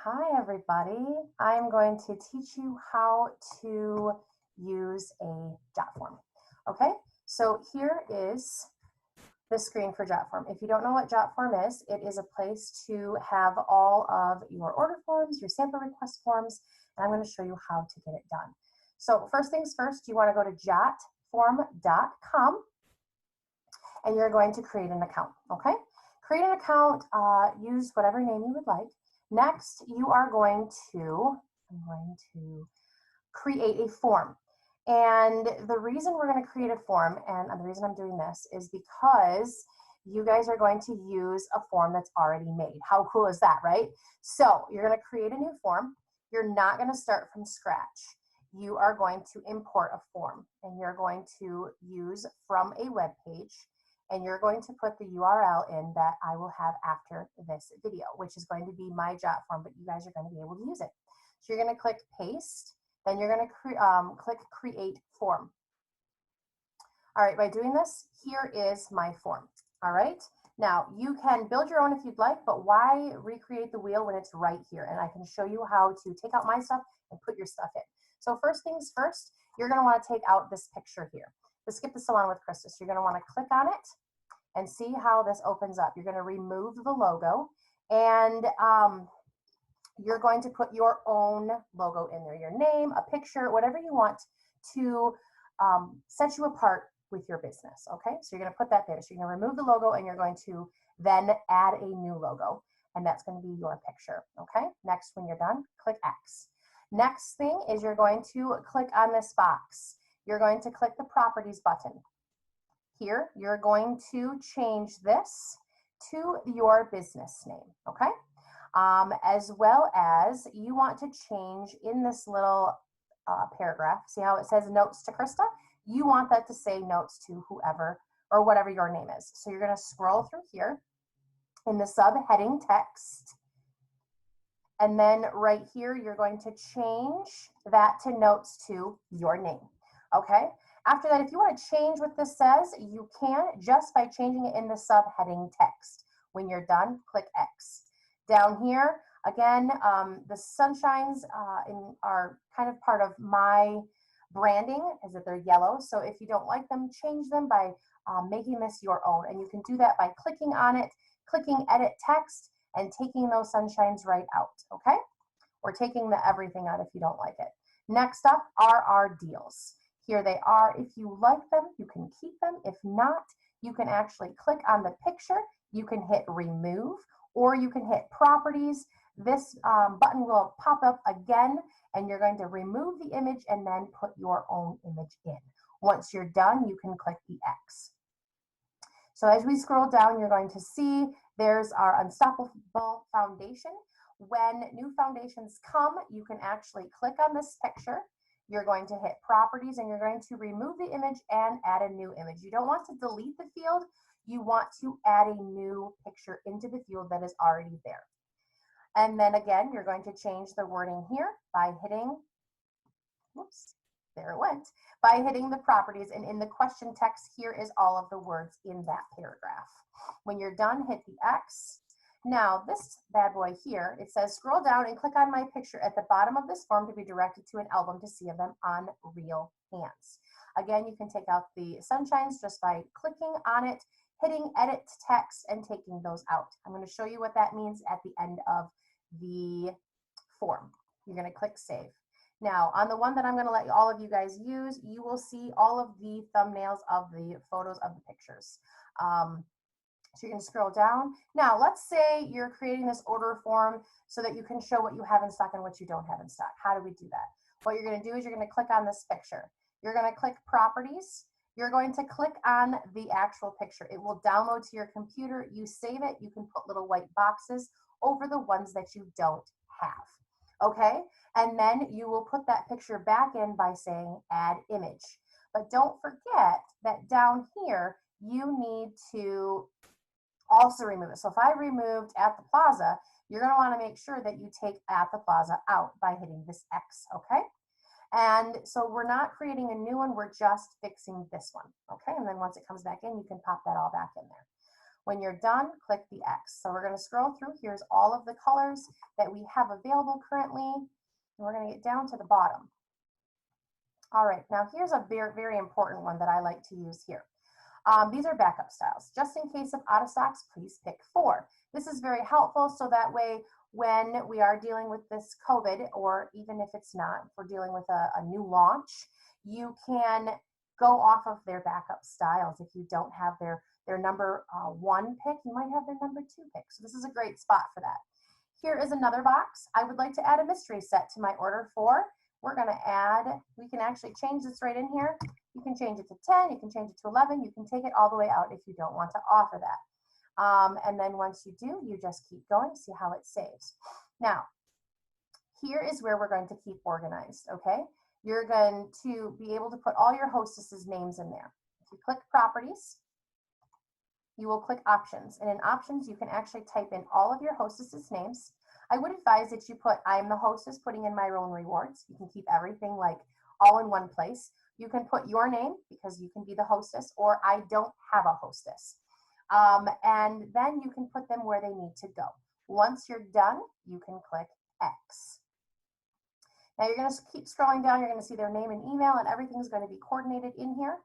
Hi everybody, I'm going to teach you how to use a Jot form. Okay, so here is the screen for Jot form. If you don't know what Jot form is, it is a place to have all of your order forms, your sample request forms, and I'm going to show you how to get it done. So first things first, you want to go to jotform.com and you're going to create an account, okay? Create an account, use whatever name you would like. Next, I'm going to create a form. And the reason we're going to create a form, and the reason I'm doing this, is because you guys are going to use a form that's already made. How cool is that, right? So you're going to create a new form. You're not going to start from scratch. You are going to import a form, and you're going to use from a web page, and you're going to put the URL in that I will have after this video, which is going to be my Jot form, but you guys are going to be able to use it. So you're going to click paste, then you're going to click create form. All right, by doing this, here is my form. All right, now you can build your own if you'd like, but why recreate the wheel when it's right here? And I can show you how to take out my stuff and put your stuff in. So first things first, you're going to want to take out this picture here. The Skip the Salon with Krista. So you're going to want to click on it and see how this opens up. You're going to remove the logo, and you're going to put your own logo in there, your name, a picture, whatever you want to set you apart with your business, okay? So you're going to put that there. So you're going to remove the logo, and you're going to then add a new logo, and that's going to be your picture, okay? Next, when you're done, click X. Next thing is you're going to click on this box. You're going to click the properties button. Here, you're going to change this to your business name, okay? As well as you want to change in this little paragraph, see how it says notes to Krista? You want that to say notes to whoever or whatever your name is. So you're going to scroll through here in the subheading text. And then right here, you're going to change that to notes to your name, okay? After that, if you want to change what this says, you can just by changing it in the subheading text. When you're done, click X. Down here, again, the sunshines are kind of part of my branding, is that they're yellow. So if you don't like them, change them by making this your own. And you can do that by clicking on it, clicking Edit Text, and taking those sunshines right out, okay? Or taking the everything out if you don't like it. Next up are our deals. Here they are. If you like them, you can keep them. If not, you can actually click on the picture. You can hit remove, or you can hit properties. This button will pop up again, and you're going to remove the image and then put your own image in. Once you're done, you can click the X. So as we scroll down, you're going to see there's our Unstoppable Foundation. When new foundations come, you can actually click on this picture. You're going to hit properties, and you're going to remove the image and add a new image. You don't want to delete the field. You want to add a new picture into the field that is already there. And then again, you're going to change the wording here by hitting, whoops, there it went, by hitting the properties, and in the question text, here is all of the words in that paragraph. When you're done, hit the X. Now, this bad boy here, it says scroll down and click on my picture at the bottom of this form to be directed to an album to see them on real hands. Again, you can take out the sunshines just by clicking on it, hitting edit text, and taking those out. I'm going to show you what that means at the end of the form. You're going to click save. Now, on the one that I'm going to let all of you guys use, you will see all of the thumbnails of the photos of the pictures. So you're going to scroll down. Now, let's say you're creating this order form so that you can show what you have in stock and what you don't have in stock. How do we do that? What you're going to do is you're going to click on this picture. You're going to click properties. You're going to click on the actual picture. It will download to your computer. You save it. You can put little white boxes over the ones that you don't have. Okay? And then you will put that picture back in by saying add image. But don't forget that down here, you need to also remove it. So if I removed at the plaza, you're going to want to make sure that you take at the plaza out by hitting this X, okay? And so we're not creating a new one, we're just fixing this one, okay? And then once it comes back in, you can pop that all back in there. When you're done, click the X. So we're going to scroll through. Here's all of the colors that we have available currently. And we're going to get down to the bottom. All right, now here's a very, very important one that I like to use here. These are backup styles. Just in case of out of stocks, please pick 4. This is very helpful, so that way when we are dealing with this COVID, or even if it's not, if we're dealing with a new launch, you can go off of their backup styles. If you don't have their number 1 pick, you might have their number 2 pick. So this is a great spot for that. Here is another box. I would like to add a mystery set to my order 4. We're going to add, we can actually change this right in here. You can change it to 10, you can change it to 11, you can take it all the way out if you don't want to offer that. And then once you do, you just keep going, see how it saves. Now, here is where we're going to keep organized, okay? You're going to be able to put all your hostesses' names in there. If you click properties, you will click options. And in options, you can actually type in all of your hostesses' names. I would advise that you put, I am the hostess, putting in my own rewards. You can keep everything like all in one place. You can put your name because you can be the hostess, or I don't have a hostess. And then you can put them where they need to go. Once you're done, you can click X. Now you're going to keep scrolling down. You're going to see their name and email, and everything's going to be coordinated in here.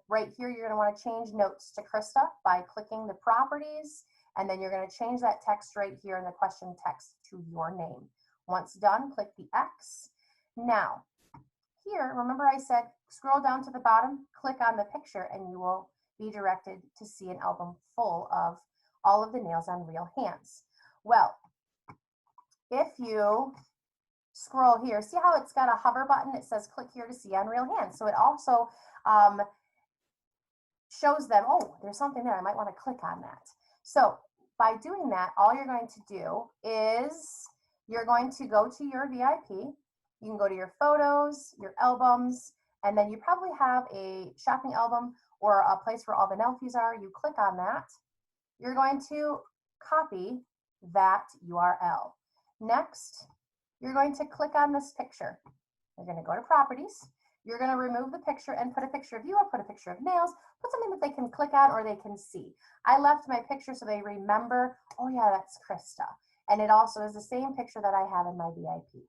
Right here, you're going to want to change notes to Krista by clicking the properties, and then you're going to change that text right here in the question text to your name. Once done, click the X. Now, here, remember I said scroll down to the bottom, click on the picture, and you will be directed to see an album full of all of the nails on real hands. Well, if you scroll here, see how it's got a hover button? It says click here to see on real hands. So it also shows them, oh, there's something there. I might want to click on that. So by doing that, all you're going to do is you're going to go to your VIP. You can go to your photos, your albums, and then you probably have a shopping album or a place where all the Nelfies are. You click on that. You're going to copy that URL. Next, you're going to click on this picture. You're going to go to properties. You're going to remove the picture and put a picture of you or put a picture of nails. Put something that they can click on or they can see. I left my picture so they remember, oh yeah, that's Krista. And it also is the same picture that I have in my VIP.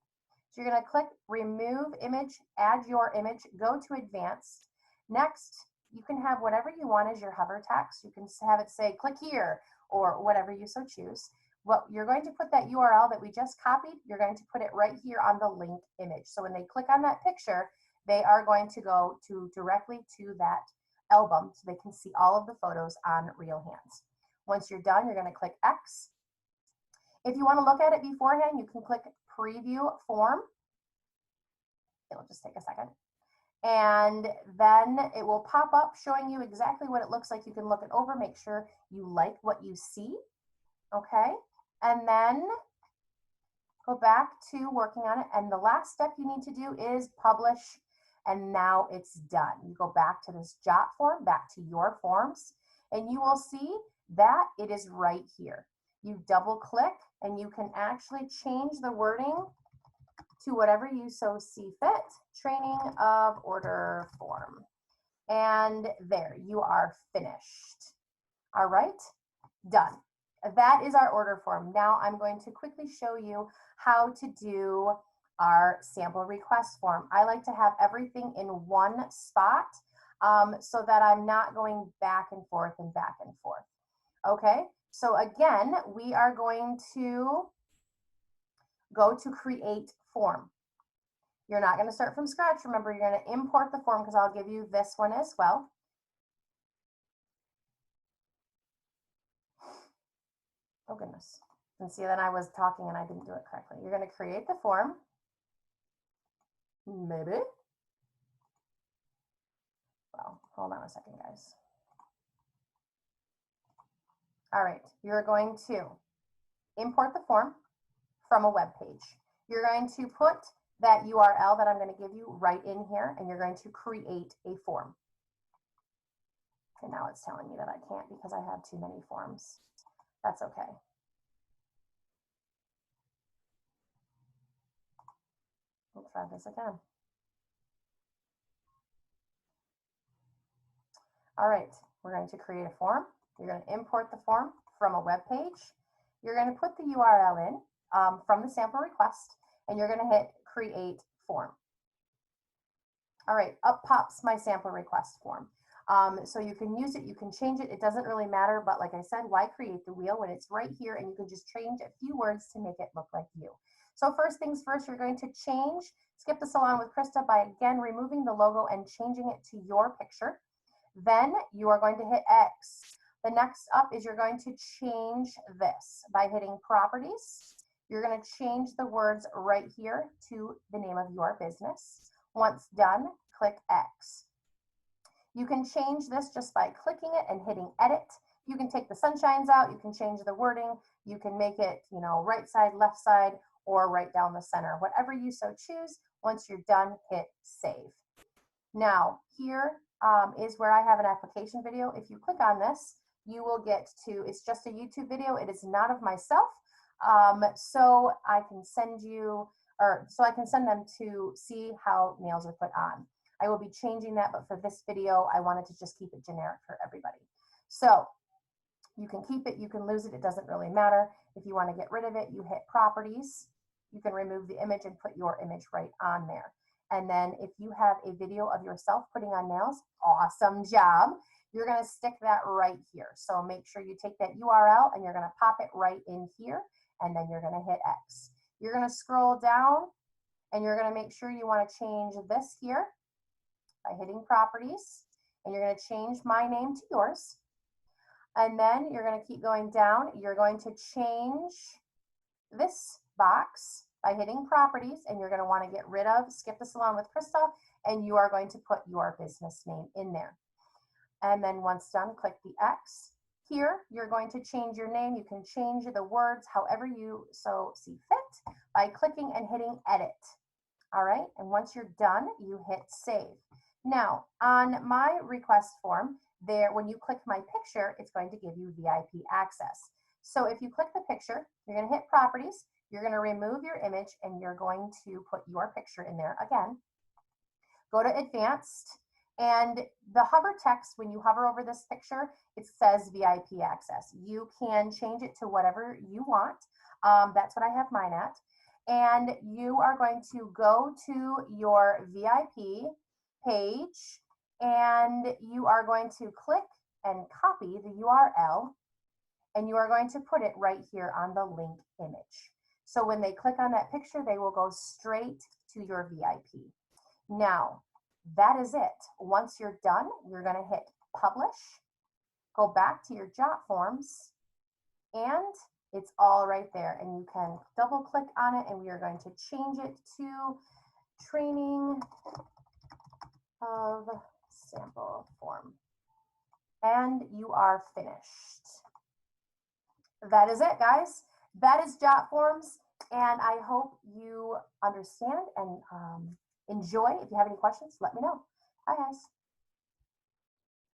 So you're going to click remove image, add your image, go to advanced. Next, you can have whatever you want as your hover text. You can have it say click here or whatever you so choose. Well, you're going to put that URL that we just copied, you're going to put it right here on the link image. So when they click on that picture, they are going to go directly to that album so they can see all of the photos on real hands. Once you're done, you're going to click X. If you want to look at it beforehand, you can click preview form. It'll just take a second. And then it will pop up showing you exactly what it looks like. You can look it over, make sure you like what you see. Okay. And then go back to working on it. And the last step you need to do is publish. And now it's done. You go back to this Jot form, back to your forms, and you will see that it is right here. You double click and you can actually change the wording to whatever you so see fit. Training of order form. And there, you are finished. All right, done. That is our order form. Now I'm going to quickly show you how to do our sample request form. I like to have everything in one spot so that I'm not going back and forth and back and forth. Okay, so again, we are going to go to create form. You're not going to start from scratch. Remember, you're going to import the form because I'll give you this one as well. Oh goodness. And see, then I was talking and I didn't do it correctly. You're going to create the form. Maybe. Well, hold on a second, guys. All right, you're going to import the form from a web page. You're going to put that URL that I'm going to give you right in here, and you're going to create a form. And now it's telling me that I can't because I have too many forms. That's okay. We'll try this again. All right, we're going to create a form. You're going to import the form from a web page. You're going to put the URL in from the sample request, and you're going to hit create form. All right, up pops my sample request form. So you can use it, you can change it, it doesn't really matter, but like I said, why create the wheel when it's right here and you can just change a few words to make it look like you. So first things first, you're going to change Skip the Salon with Krista by again removing the logo and changing it to your picture. Then you are going to hit X. The next up is you're going to change this by hitting properties. You're going to change the words right here to the name of your business. Once done, click X. You can change this just by clicking it and hitting edit. You can take the sunshines out, you can change the wording, you can make it, right side, left side, or right down the center, whatever you so choose. Once you're done, hit save. Now, here is where I have an application video. If you click on this, you will get to, it's just a YouTube video. It is not of myself. So I can send them to see how nails are put on. I will be changing that, but for this video, I wanted to just keep it generic for everybody. So you can keep it, you can lose it, it doesn't really matter. If you want to get rid of it, you hit properties. You can remove the image and put your image right on there. And then if you have a video of yourself putting on nails, awesome job. You're going to stick that right here. So make sure you take that URL and you're going to pop it right in here, and then you're going to hit X. You're going to scroll down and you're going to make sure you want to change this here by hitting properties, and you're going to change my name to yours. And then you're going to keep going down. You're going to change this box by hitting properties, and you're going to want to get rid of Skip the Salon with Krista, and you are going to put your business name in there. And then once done, click the X. Here, you're going to change your name. You can change the words however you so see fit by clicking and hitting edit. All right, and once you're done, you hit save. Now, on my request form, when you click my picture, it's going to give you VIP access. So if you click the picture, you're going to hit properties, you're going to remove your image, and you're going to put your picture in there again. Go to advanced, and the hover text, when you hover over this picture, it says VIP access. You can change it to whatever you want. That's what I have mine at. And you are going to go to your VIP page, and you are going to click and copy the URL, and you are going to put it right here on the link image. So when they click on that picture, they will go straight to your VIP. Now, that is it. Once you're done, you're going to hit publish, go back to your Jot Forms, and it's all right there. And you can double click on it, and we are going to change it to training of sample form. And you are finished. That is it, guys. That is Jot Forms, and I hope you understand and enjoy. If you have any questions, let me know. Bye, guys.